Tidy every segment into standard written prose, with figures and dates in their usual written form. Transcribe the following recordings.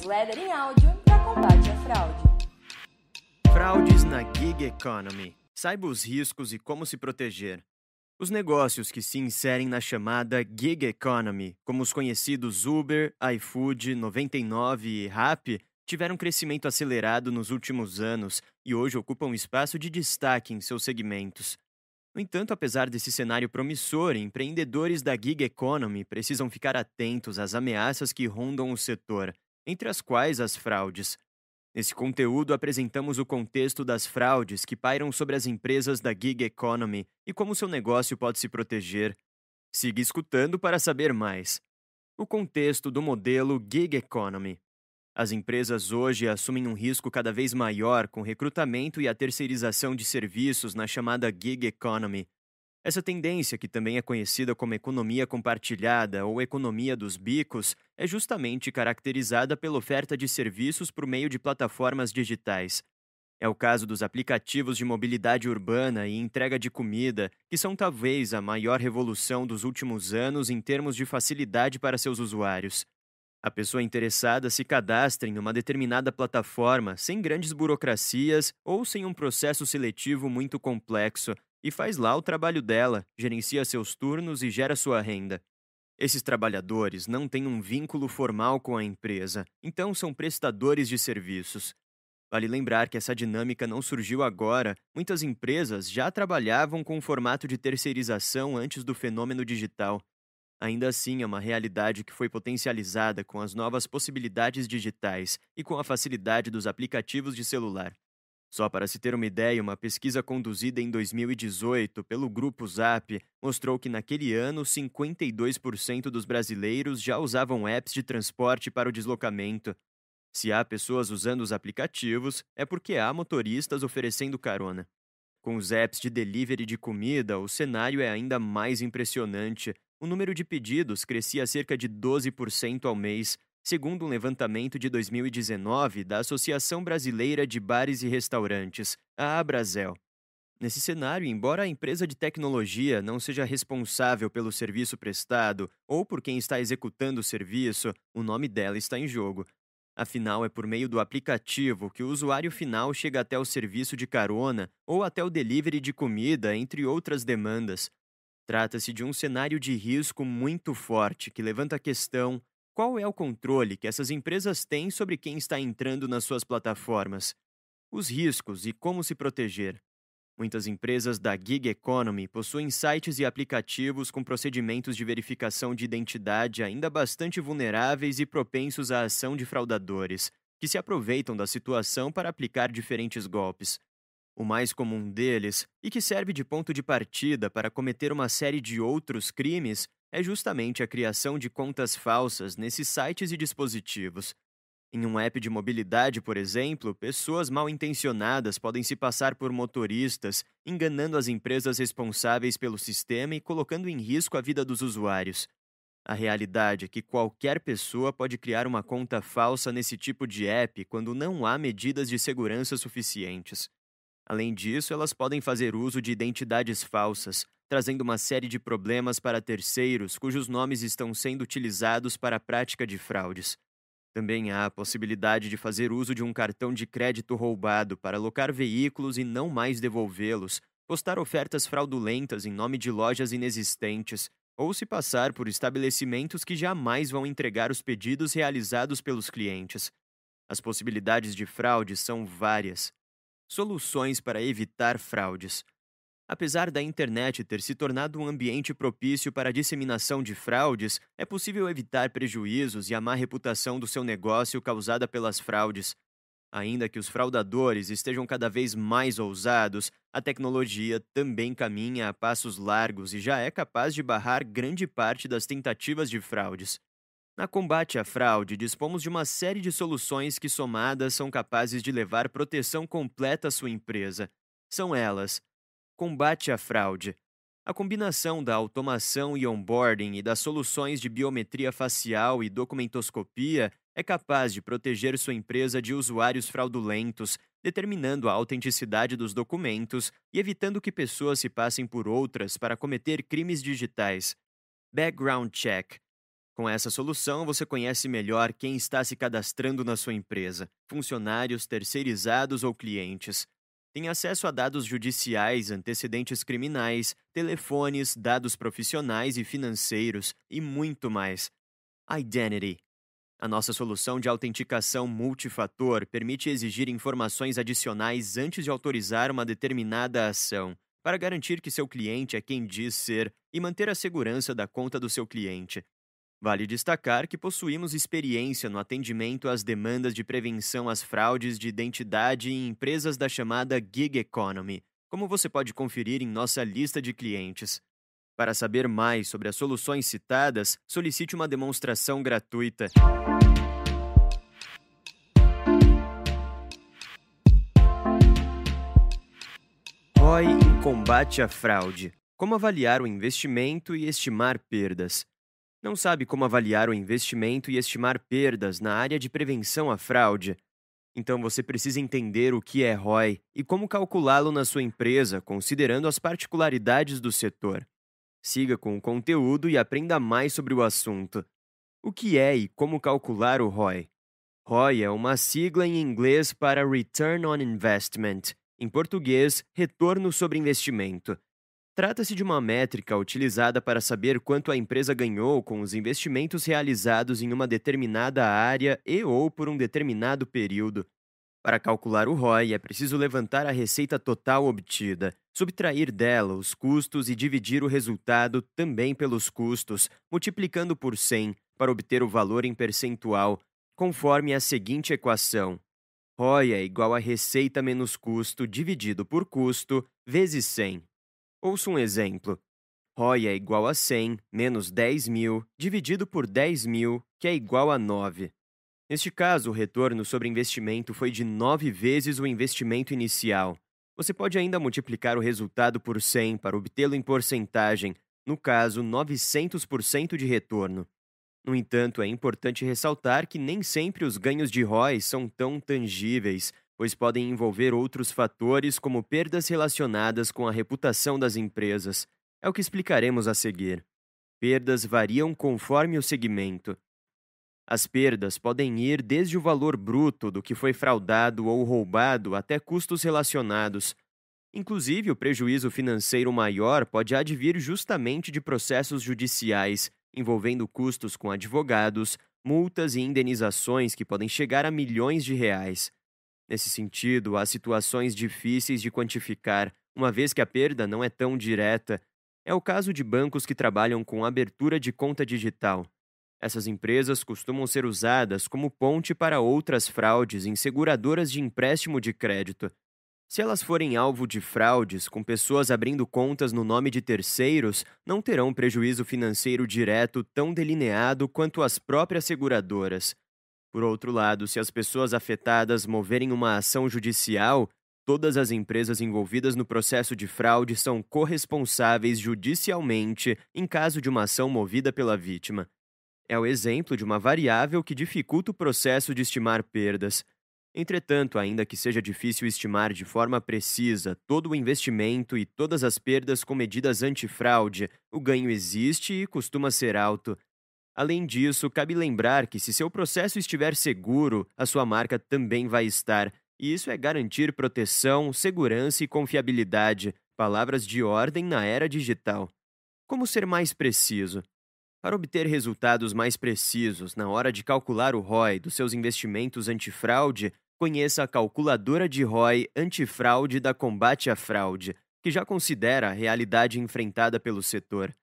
newsletter em áudio para combate à fraude. Fraudes na gig economy. Saiba os riscos e como se proteger. Os negócios que se inserem na chamada gig economy, como os conhecidos Uber, iFood, 99 e Rappi, tiveram crescimento acelerado nos últimos anos e hoje ocupam espaço de destaque em seus segmentos. No entanto, apesar desse cenário promissor, empreendedores da gig economy precisam ficar atentos às ameaças que rondam o setor, entre as quais as fraudes. Nesse conteúdo, apresentamos o contexto das fraudes que pairam sobre as empresas da gig economy e como seu negócio pode se proteger. Siga escutando para saber mais. O contexto do modelo gig economy. As empresas hoje assumem um risco cada vez maior com o recrutamento e a terceirização de serviços na chamada gig economy. Essa tendência, que também é conhecida como economia compartilhada ou economia dos bicos, é justamente caracterizada pela oferta de serviços por meio de plataformas digitais. É o caso dos aplicativos de mobilidade urbana e entrega de comida, que são talvez a maior revolução dos últimos anos em termos de facilidade para seus usuários. A pessoa interessada se cadastra em uma determinada plataforma sem grandes burocracias ou sem um processo seletivo muito complexo e faz lá o trabalho dela, gerencia seus turnos e gera sua renda. Esses trabalhadores não têm um vínculo formal com a empresa, então são prestadores de serviços. Vale lembrar que essa dinâmica não surgiu agora, muitas empresas já trabalhavam com o formato de terceirização antes do fenômeno digital. Ainda assim, é uma realidade que foi potencializada com as novas possibilidades digitais e com a facilidade dos aplicativos de celular. Só para se ter uma ideia, uma pesquisa conduzida em 2018 pelo Grupo Zap mostrou que naquele ano 52% dos brasileiros já usavam apps de transporte para o deslocamento. Se há pessoas usando os aplicativos, é porque há motoristas oferecendo carona. Com os apps de delivery de comida, o cenário é ainda mais impressionante. O número de pedidos crescia cerca de 12% ao mês, segundo um levantamento de 2019 da Associação Brasileira de Bares e Restaurantes, a Abrazel. Nesse cenário, embora a empresa de tecnologia não seja responsável pelo serviço prestado ou por quem está executando o serviço, o nome dela está em jogo. Afinal, é por meio do aplicativo que o usuário final chega até o serviço de carona ou até o delivery de comida, entre outras demandas. Trata-se de um cenário de risco muito forte que levanta a questão: qual é o controle que essas empresas têm sobre quem está entrando nas suas plataformas? Os riscos e como se proteger. Muitas empresas da gig economy possuem sites e aplicativos com procedimentos de verificação de identidade ainda bastante vulneráveis e propensos à ação de fraudadores, que se aproveitam da situação para aplicar diferentes golpes. O mais comum deles, e que serve de ponto de partida para cometer uma série de outros crimes, é justamente a criação de contas falsas nesses sites e dispositivos. Em um app de mobilidade, por exemplo, pessoas mal intencionadas podem se passar por motoristas, enganando as empresas responsáveis pelo sistema e colocando em risco a vida dos usuários. A realidade é que qualquer pessoa pode criar uma conta falsa nesse tipo de app quando não há medidas de segurança suficientes. Além disso, elas podem fazer uso de identidades falsas, trazendo uma série de problemas para terceiros cujos nomes estão sendo utilizados para a prática de fraudes. Também há a possibilidade de fazer uso de um cartão de crédito roubado para alocar veículos e não mais devolvê-los, postar ofertas fraudulentas em nome de lojas inexistentes, ou se passar por estabelecimentos que jamais vão entregar os pedidos realizados pelos clientes. As possibilidades de fraude são várias. Soluções para evitar fraudes. Apesar da internet ter se tornado um ambiente propício para a disseminação de fraudes, é possível evitar prejuízos e a má reputação do seu negócio causada pelas fraudes. Ainda que os fraudadores estejam cada vez mais ousados, a tecnologia também caminha a passos largos e já é capaz de barrar grande parte das tentativas de fraudes. Na combate à fraude, dispomos de uma série de soluções que, somadas, são capazes de levar proteção completa à sua empresa. São elas: combate à fraude. A combinação da automação e onboarding e das soluções de biometria facial e documentoscopia é capaz de proteger sua empresa de usuários fraudulentos, determinando a autenticidade dos documentos e evitando que pessoas se passem por outras para cometer crimes digitais. Background check. Com essa solução, você conhece melhor quem está se cadastrando na sua empresa, funcionários, terceirizados ou clientes. Tem acesso a dados judiciais, antecedentes criminais, telefones, dados profissionais e financeiros e muito mais. Identity. A nossa solução de autenticação multifator permite exigir informações adicionais antes de autorizar uma determinada ação, para garantir que seu cliente é quem diz ser e manter a segurança da conta do seu cliente. Vale destacar que possuímos experiência no atendimento às demandas de prevenção às fraudes de identidade em empresas da chamada Gig Economy, como você pode conferir em nossa lista de clientes. Para saber mais sobre as soluções citadas, solicite uma demonstração gratuita. ROI em combate à fraude. Como avaliar o investimento e estimar perdas? Não sabe como avaliar o investimento e estimar perdas na área de prevenção à fraude? Então você precisa entender o que é ROI e como calculá-lo na sua empresa, considerando as particularidades do setor. Siga com o conteúdo e aprenda mais sobre o assunto. O que é e como calcular o ROI? ROI é uma sigla em inglês para Return on Investment, em português, Retorno sobre Investimento. Trata-se de uma métrica utilizada para saber quanto a empresa ganhou com os investimentos realizados em uma determinada área e/ou por um determinado período. Para calcular o ROI, é preciso levantar a receita total obtida, subtrair dela os custos e dividir o resultado também pelos custos, multiplicando por 100 para obter o valor em percentual, conforme a seguinte equação. ROI é igual a receita menos custo dividido por custo vezes 100. Ouça um exemplo. ROI é igual a 100 menos 10.000 dividido por 10.000, que é igual a 9. Neste caso, o retorno sobre investimento foi de 9 vezes o investimento inicial. Você pode ainda multiplicar o resultado por 100 para obtê-lo em porcentagem, no caso, 900% de retorno. No entanto, é importante ressaltar que nem sempre os ganhos de ROI são tão tangíveis, pois podem envolver outros fatores como perdas relacionadas com a reputação das empresas. É o que explicaremos a seguir. Perdas variam conforme o segmento. As perdas podem ir desde o valor bruto do que foi fraudado ou roubado até custos relacionados. Inclusive, o prejuízo financeiro maior pode advir justamente de processos judiciais, envolvendo custos com advogados, multas e indenizações que podem chegar a milhões de reais. Nesse sentido, há situações difíceis de quantificar, uma vez que a perda não é tão direta. É o caso de bancos que trabalham com abertura de conta digital. Essas empresas costumam ser usadas como ponte para outras fraudes em seguradoras de empréstimo de crédito. Se elas forem alvo de fraudes, com pessoas abrindo contas no nome de terceiros, não terão prejuízo financeiro direto tão delineado quanto as próprias seguradoras. Por outro lado, se as pessoas afetadas moverem uma ação judicial, todas as empresas envolvidas no processo de fraude são corresponsáveis judicialmente em caso de uma ação movida pela vítima. É o exemplo de uma variável que dificulta o processo de estimar perdas. Entretanto, ainda que seja difícil estimar de forma precisa todo o investimento e todas as perdas com medidas antifraude, o ganho existe e costuma ser alto. Além disso, cabe lembrar que se seu processo estiver seguro, a sua marca também vai estar, e isso é garantir proteção, segurança e confiabilidade, palavras de ordem na era digital. Como ser mais preciso? Para obter resultados mais precisos na hora de calcular o ROI dos seus investimentos antifraude, conheça a calculadora de ROI antifraude da Combate à Fraude, que já considera a realidade enfrentada pelo setor.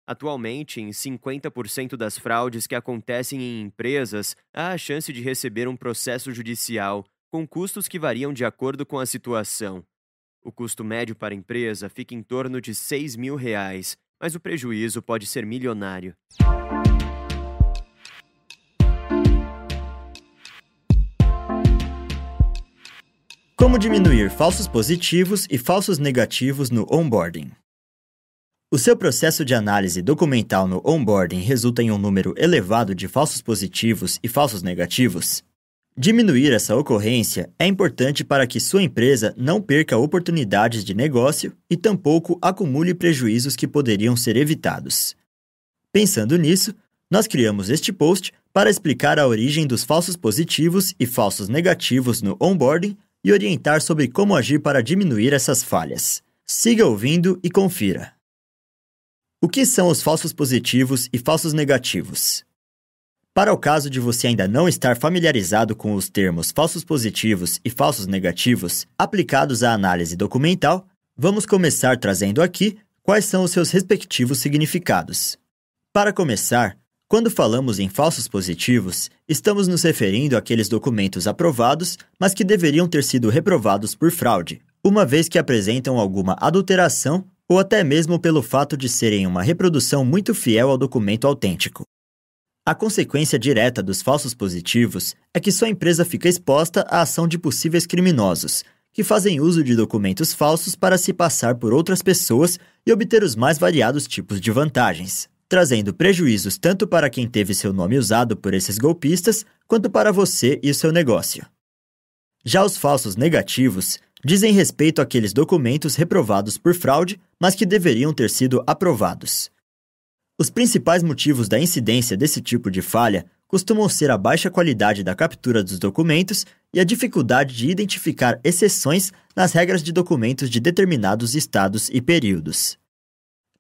Atualmente, em 50% das fraudes que acontecem em empresas, há a chance de receber um processo judicial, com custos que variam de acordo com a situação. O custo médio para a empresa fica em torno de R$ 6.000, mas o prejuízo pode ser milionário. Como diminuir falsos positivos e falsos negativos no onboarding? O seu processo de análise documental no onboarding resulta em um número elevado de falsos positivos e falsos negativos? Diminuir essa ocorrência é importante para que sua empresa não perca oportunidades de negócio e tampouco acumule prejuízos que poderiam ser evitados. Pensando nisso, Nós criamos este post para explicar a origem dos falsos positivos e falsos negativos no onboarding e orientar sobre como agir para diminuir essas falhas. Siga ouvindo e confira. O que são os falsos positivos e falsos negativos? Para o caso de você ainda não estar familiarizado com os termos falsos positivos e falsos negativos aplicados à análise documental, vamos começar trazendo aqui quais são os seus respectivos significados. Para começar, quando falamos em falsos positivos, estamos nos referindo àqueles documentos aprovados, mas que deveriam ter sido reprovados por fraude, uma vez que apresentam alguma adulteração ou até mesmo pelo fato de serem uma reprodução muito fiel ao documento autêntico. A consequência direta dos falsos positivos é que sua empresa fica exposta à ação de possíveis criminosos, que fazem uso de documentos falsos para se passar por outras pessoas e obter os mais variados tipos de vantagens, trazendo prejuízos tanto para quem teve seu nome usado por esses golpistas, quanto para você e o seu negócio. Já os falsos negativos dizem respeito àqueles documentos reprovados por fraude, mas que deveriam ter sido aprovados. Os principais motivos da incidência desse tipo de falha costumam ser a baixa qualidade da captura dos documentos e a dificuldade de identificar exceções nas regras de documentos de determinados estados e períodos.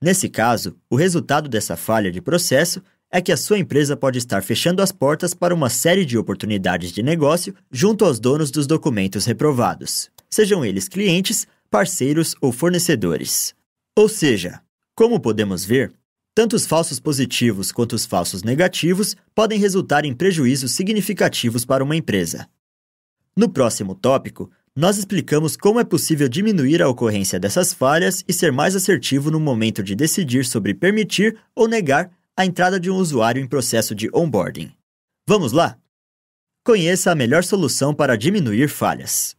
Nesse caso, o resultado dessa falha de processo é que a sua empresa pode estar fechando as portas para uma série de oportunidades de negócio junto aos donos dos documentos reprovados, sejam eles clientes, parceiros ou fornecedores. Ou seja, como podemos ver, tanto os falsos positivos quanto os falsos negativos podem resultar em prejuízos significativos para uma empresa. No próximo tópico, nós explicamos como é possível diminuir a ocorrência dessas falhas e ser mais assertivo no momento de decidir sobre permitir ou negar a entrada de um usuário em processo de onboarding. Vamos lá? Conheça a melhor solução para diminuir falhas.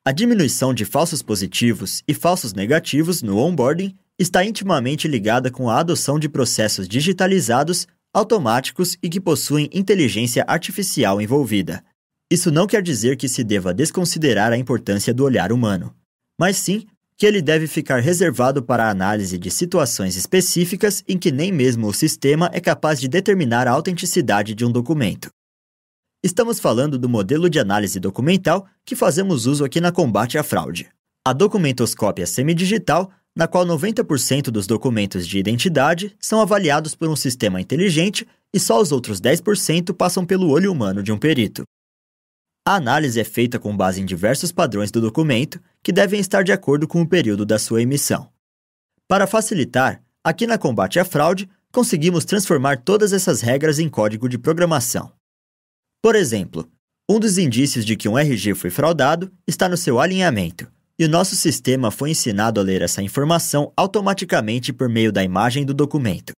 A diminuição de falsos positivos e falsos negativos no onboarding está intimamente ligada com a adoção de processos digitalizados, automáticos e que possuem inteligência artificial envolvida. Isso não quer dizer que se deva desconsiderar a importância do olhar humano, mas sim que ele deve ficar reservado para a análise de situações específicas em que nem mesmo o sistema é capaz de determinar a autenticidade de um documento. Estamos falando do modelo de análise documental que fazemos uso aqui na Combate à Fraude. A documentoscópia semidigital, na qual 90% dos documentos de identidade são avaliados por um sistema inteligente e só os outros 10% passam pelo olho humano de um perito. A análise é feita com base em diversos padrões do documento, que devem estar de acordo com o período da sua emissão. Para facilitar, aqui na Combate à Fraude, conseguimos transformar todas essas regras em código de programação. Por exemplo, um dos indícios de que um RG foi fraudado está no seu alinhamento, e o nosso sistema foi ensinado a ler essa informação automaticamente por meio da imagem do documento.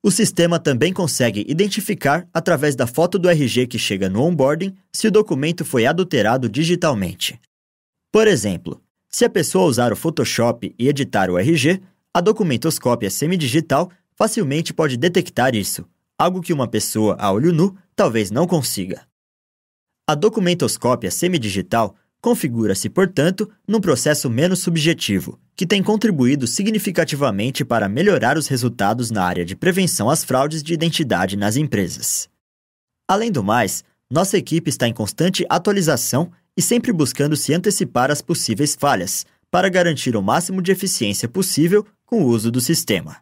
O sistema também consegue identificar, através da foto do RG que chega no onboarding, se o documento foi adulterado digitalmente. Por exemplo, se a pessoa usar o Photoshop e editar o RG, a documentoscópia semidigital facilmente pode detectar isso, algo que uma pessoa a olho nu talvez não consiga. A documentoscópia semidigital configura-se, portanto, num processo menos subjetivo, que tem contribuído significativamente para melhorar os resultados na área de prevenção às fraudes de identidade nas empresas. Além do mais, nossa equipe está em constante atualização e sempre buscando se antecipar às possíveis falhas, para garantir o máximo de eficiência possível com o uso do sistema.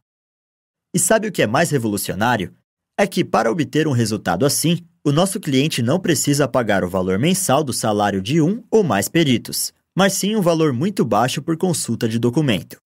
E sabe o que é mais revolucionário? É que, para obter um resultado assim, o nosso cliente não precisa pagar o valor mensal do salário de um ou mais peritos, mas sim um valor muito baixo por consulta de documento.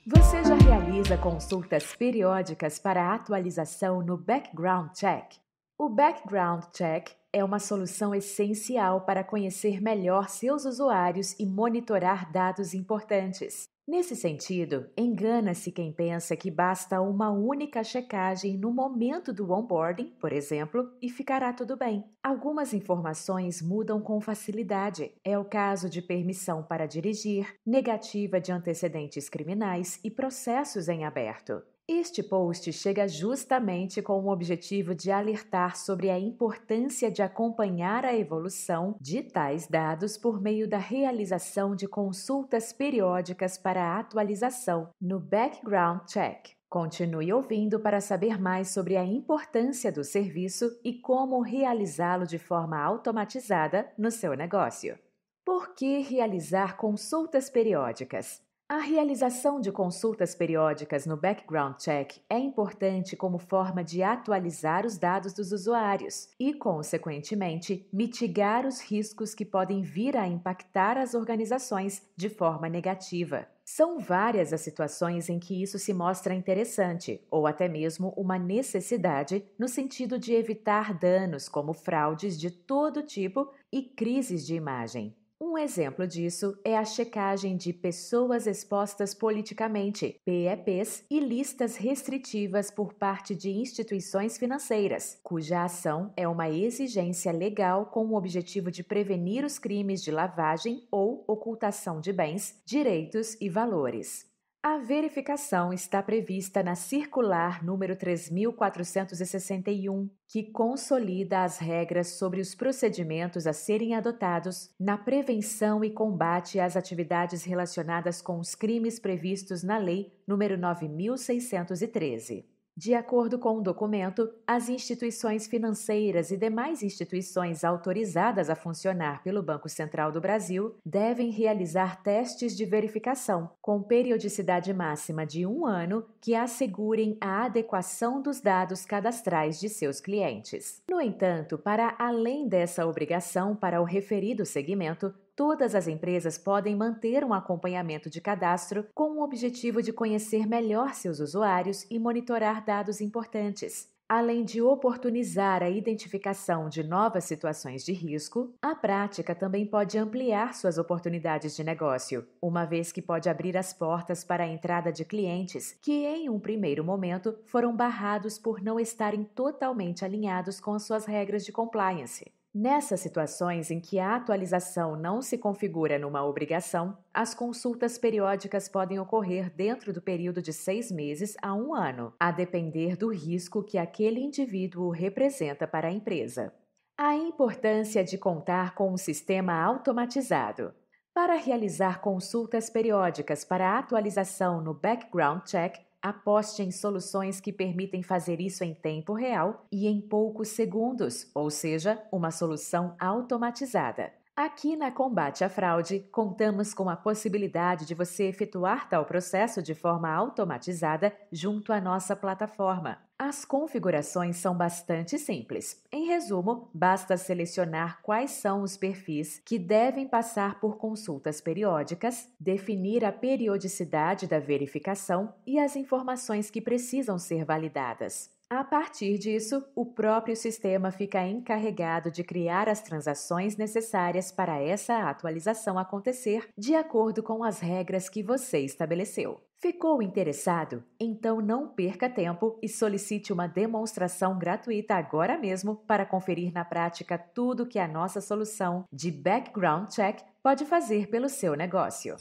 Você já realiza consultas periódicas para atualização no Background Check? O Background Check é uma solução essencial para conhecer melhor seus usuários e monitorar dados importantes. Nesse sentido, engana-se quem pensa que basta uma única checagem no momento do onboarding, por exemplo, e ficará tudo bem. Algumas informações mudam com facilidade. É o caso de permissão para dirigir, negativa de antecedentes criminais e processos em aberto. Este post chega justamente com o objetivo de alertar sobre a importância de acompanhar a evolução de tais dados por meio da realização de consultas periódicas para atualização no Background Check. Continue ouvindo para saber mais sobre a importância do serviço e como realizá-lo de forma automatizada no seu negócio. Por que realizar consultas periódicas? A realização de consultas periódicas no Background Check é importante como forma de atualizar os dados dos usuários e, consequentemente, mitigar os riscos que podem vir a impactar as organizações de forma negativa. São várias as situações em que isso se mostra interessante, ou até mesmo uma necessidade, no sentido de evitar danos como fraudes de todo tipo e crises de imagem. Um exemplo disso é a checagem de pessoas expostas politicamente, PEPs, e listas restritivas por parte de instituições financeiras, cuja ação é uma exigência legal com o objetivo de prevenir os crimes de lavagem ou ocultação de bens, direitos e valores. A verificação está prevista na Circular número 3.461, que consolida as regras sobre os procedimentos a serem adotados na prevenção e combate às atividades relacionadas com os crimes previstos na Lei número 9.613. De acordo com o documento, as instituições financeiras e demais instituições autorizadas a funcionar pelo Banco Central do Brasil devem realizar testes de verificação, com periodicidade máxima de 1 ano, que assegurem a adequação dos dados cadastrais de seus clientes. No entanto, para além dessa obrigação para o referido segmento, todas as empresas podem manter um acompanhamento de cadastro com o objetivo de conhecer melhor seus usuários e monitorar dados importantes. Além de oportunizar a identificação de novas situações de risco, a prática também pode ampliar suas oportunidades de negócio, uma vez que pode abrir as portas para a entrada de clientes que, em um primeiro momento, foram barrados por não estarem totalmente alinhados com as suas regras de compliance. Nessas situações em que a atualização não se configura numa obrigação, as consultas periódicas podem ocorrer dentro do período de 6 meses a 1 ano, a depender do risco que aquele indivíduo representa para a empresa. A importância de contar com um sistema automatizado. Para realizar consultas periódicas para a atualização no Background Check, aposte em soluções que permitem fazer isso em tempo real e em poucos segundos, ou seja, uma solução automatizada. Aqui na Combate à Fraude, contamos com a possibilidade de você efetuar tal processo de forma automatizada junto à nossa plataforma. As configurações são bastante simples. Em resumo, basta selecionar quais são os perfis que devem passar por consultas periódicas, definir a periodicidade da verificação e as informações que precisam ser validadas. A partir disso, o próprio sistema fica encarregado de criar as transações necessárias para essa atualização acontecer de acordo com as regras que você estabeleceu. Ficou interessado? Então não perca tempo e solicite uma demonstração gratuita agora mesmo para conferir na prática tudo que a nossa solução de Background Check pode fazer pelo seu negócio.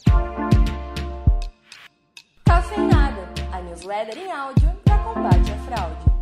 Cafeinada, a newsletter em áudio para combate à fraude.